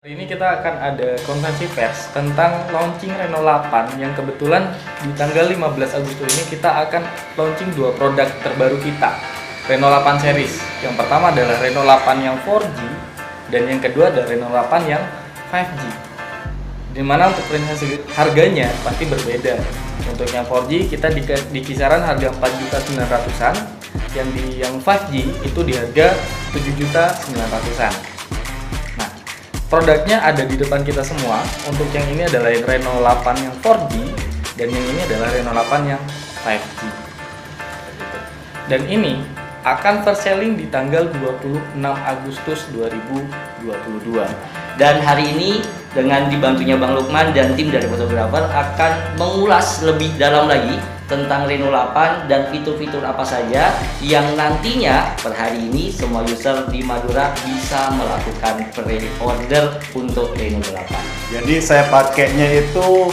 Hari ini kita akan ada konferensi pers tentang launching Renault 8 yang kebetulan di tanggal 15 Agustus ini kita akan launching dua produk terbaru kita, Renault 8 series. Yang pertama adalah Renault 8 yang 4G dan yang kedua adalah Renault 8 yang 5G. Dimana untuk harganya pasti berbeda. Untuk yang 4G kita di kisaran harga 4.900-an, yang 5G itu di harga 7.900-an. Produknya ada di depan kita semua. Untuk yang ini adalah Renault 8 yang 4G dan yang ini adalah Renault 8 yang 5G. Dan ini akan first selling di tanggal 26 Agustus 2022. Dan hari ini dengan dibantunya Bang Lukman dan tim dari fotografer akan mengulas lebih dalam lagi tentang Renault 8 dan fitur-fitur apa saja yang nantinya per hari ini semua user di Madura bisa melakukan pre-order untuk Renault 8. Jadi saya pakainya itu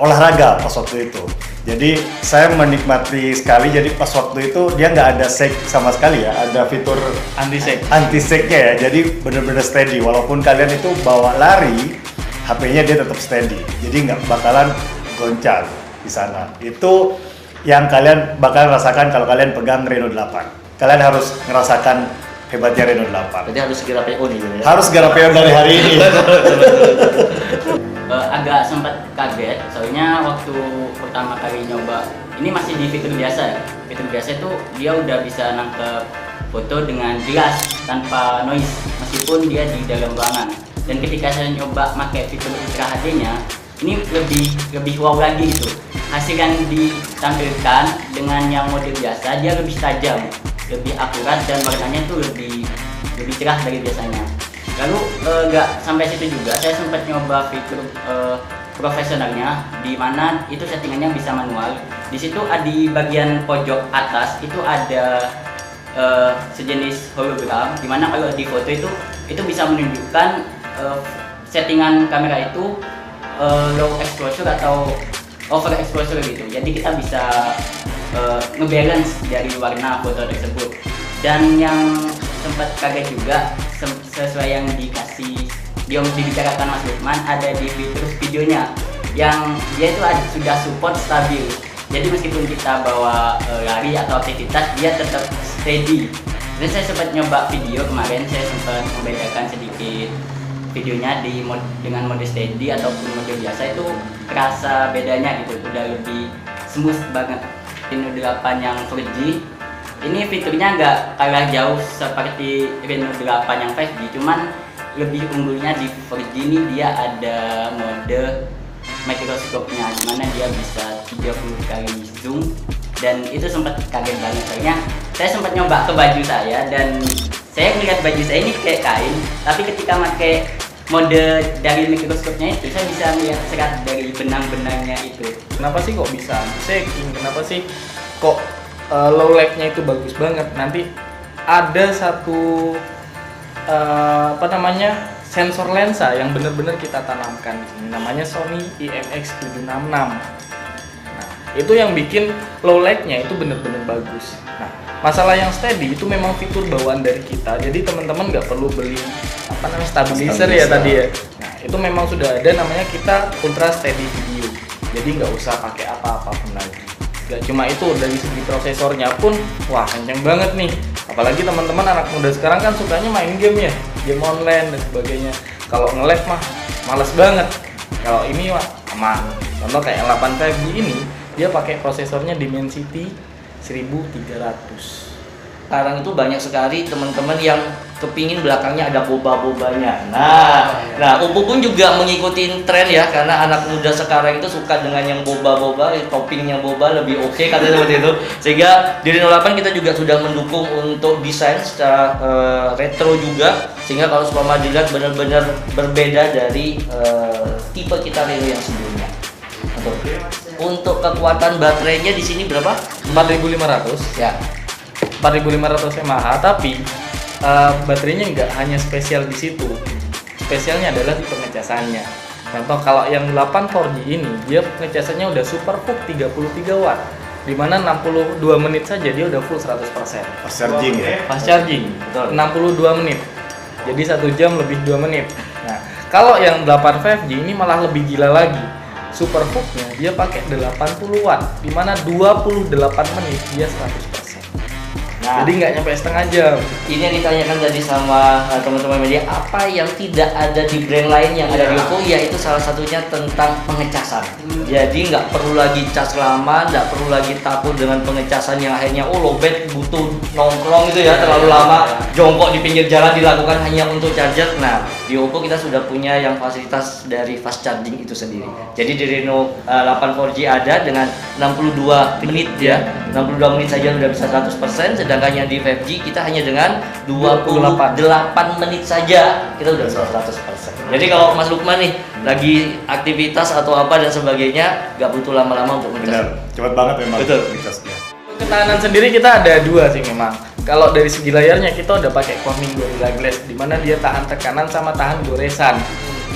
olahraga pas waktu itu. Jadi saya menikmati sekali. Jadi pas waktu itu dia nggak ada shake sama sekali ya. Ada fitur anti shake-nya ya. Jadi benar-benar steady. Walaupun kalian itu bawa lari, HP-nya dia tetap steady. Jadi nggak bakalan goncang di sana. Itu yang kalian bakal rasakan kalau kalian pegang Renault 8. Kalian harus ngerasakan hebatnya Renault 8. Berarti harus segera PO nih ya? Harus segera PO dari hari ini. Agak sempat kaget soalnya waktu pertama kali nyoba ini masih di fitur biasa ya. Fitur biasa itu dia udah bisa nangkep foto dengan jelas tanpa noise meskipun dia di dalam ruangan. Dan ketika saya nyoba pakai fitur Ultra HD nya ini lebih wow lagi gitu. Hasil yang ditampilkan dengan yang mode biasa dia lebih tajam, lebih akurat dan warnanya tuh lebih cerah dari biasanya. Lalu nggak sampai situ juga, saya sempat nyoba fitur profesionalnya, di mana itu settingannya bisa manual. Di situ di bagian pojok atas itu ada sejenis hologram, di mana kalau di foto itu bisa menunjukkan settingan kamera itu low exposure atau over exposure gitu. Jadi kita bisa ngebalance dari warna foto tersebut. Dan yang sempat kaget juga sesuai yang dibicarakan Mas Lukman, ada di fitur videonya yang dia itu sudah support stabil. Jadi meskipun kita bawa lari atau aktivitas dia tetap steady. Dan saya sempat nyoba video kemarin, saya sempat membedakan sedikit videonya dengan mode steady ataupun mode biasa, itu terasa bedanya gitu, udah lebih smooth banget. Renault 8 yang 4G ini fiturnya nggak kalah jauh seperti Renault 8 yang 5G, cuman lebih unggulnya di 4G ini dia ada mode microscope-nya, dimana dia bisa 30 kali zoom. Dan itu sempat kaget banget, soalnya saya sempat nyoba ke baju saya dan saya melihat baju saya ini kayak kain, tapi ketika pakai mode dari mikroskopnya itu saya bisa melihat serat dari benang-benangnya itu. Kenapa sih kok bisa anti-shaking? Kenapa sih kok low lag-nya itu bagus banget? Nanti ada satu sensor lensa yang benar-benar kita tanamkan di sini, namanya Sony IMX766. Nah, itu yang bikin low lag-nya itu benar-benar bagus. Nah, masalah yang steady itu memang fitur bawaan dari kita. Jadi teman-teman nggak perlu beli stabilizer ya tadi ya. Nah, itu memang sudah ada, namanya kita Ultra Steady Video. Jadi nggak usah pakai apa-apapun lagi. Gak cuma itu, dari segi prosesornya pun wah kenceng banget nih. Apalagi teman-teman anak muda sekarang kan sukanya main game ya, game online dan sebagainya. Kalau nge-lag mah males banget. Kalau ini wah aman. Contoh kayak 8 5G ini dia pakai prosesornya Dimensity 1300. Sekarang itu banyak sekali teman-teman yang kepingin belakangnya ada boba-bobanya. Nah, Oppo pun juga mengikuti tren ya, karena anak muda sekarang itu suka dengan yang boba-boba, toppingnya boba lebih oke katanya seperti itu. Sehingga di Renault 8 kita juga sudah mendukung untuk desain secara retro juga, sehingga kalau seumpama dilihat benar-benar berbeda dari tipe kita Renault yang sebelumnya. Untuk kekuatan baterainya di sini berapa? 4500 Ya. 4500 mAh, tapi baterainya nggak hanya spesial di situ. Spesialnya adalah di pengecasannya. Contoh kalau yang 8 4G ini dia pengecasannya udah super full 33 watt, dimana 62 menit saja dia udah full 100%. Fast charging ya? Fast charging, betul. 62 menit. Jadi 1 jam lebih 2 menit. Nah, kalau yang 8 5G ini malah lebih gila lagi. Super hook-nya dia pakai 80 watt, dimana 28 menit dia 100%. Nah, Jadi nggak nyampe setengah jam. ini yang ditanyakan tadi sama teman-teman media, apa yang tidak ada di brand lain yang ada di Ya. Oppo, yaitu salah satunya tentang pengecasan. Jadi nggak perlu lagi cas lama, nggak perlu lagi takut dengan pengecasan yang akhirnya lowbat butuh nongkrong gitu ya, terlalu lama jongkok di pinggir jalan dilakukan hanya untuk charger. Nah, di Oppo kita sudah punya yang fasilitas dari fast charging itu sendiri. Jadi di Reno 8 4G ada dengan 62 menit ya, 62 menit saja udah bisa 100%, sedangkan yang di 5G kita hanya dengan 28 menit saja kita udah bisa 100%. Jadi kalau Mas Lukman nih lagi aktivitas atau apa dan sebagainya, nggak butuh lama-lama untuk Benar, ngecas. cepat banget memang. Betul. ngecasnya. Ketahanan sendiri kita ada dua sih memang. Kalau dari segi layarnya kita udah pakai Corning Gorilla Glass, di mana dia tahan tekanan sama tahan goresan.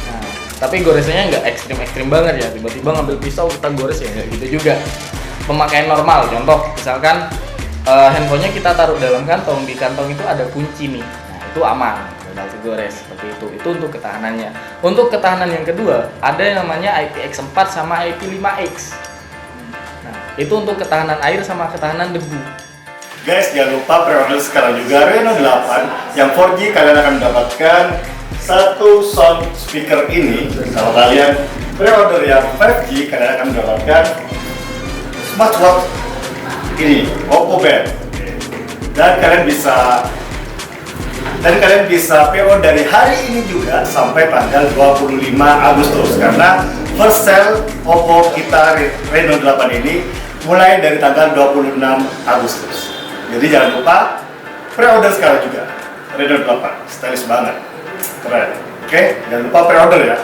Nah, tapi goresannya nggak ekstrim-ekstrim banget ya. Tiba-tiba ngambil pisau kita gores ya nggak gitu juga. Pemakaian normal, contoh misalkan handphonenya kita taruh dalam kantong, di kantong itu ada kunci nih. Nah, itu aman, nggak digores seperti itu. Itu untuk ketahanannya. Untuk ketahanan yang kedua, ada yang namanya IPX4 sama IP5X. Nah, itu untuk ketahanan air sama ketahanan debu. Guys, jangan lupa pre-order sekarang juga Reno 8 yang 4G. Kalian akan mendapatkan satu sound speaker ini. Kalau kalian pre-order yang 5G, kalian akan mendapatkan smartwatch ini, Oppo Band. Dan kalian bisa PO dari hari ini juga sampai tanggal 25 Agustus, karena first sale Oppo kita Reno 8 ini mulai dari tanggal 26 Agustus. Jadi jangan lupa pre-order sekarang juga. Reno 8, stylish banget, keren. Oke, jangan lupa pre-order ya.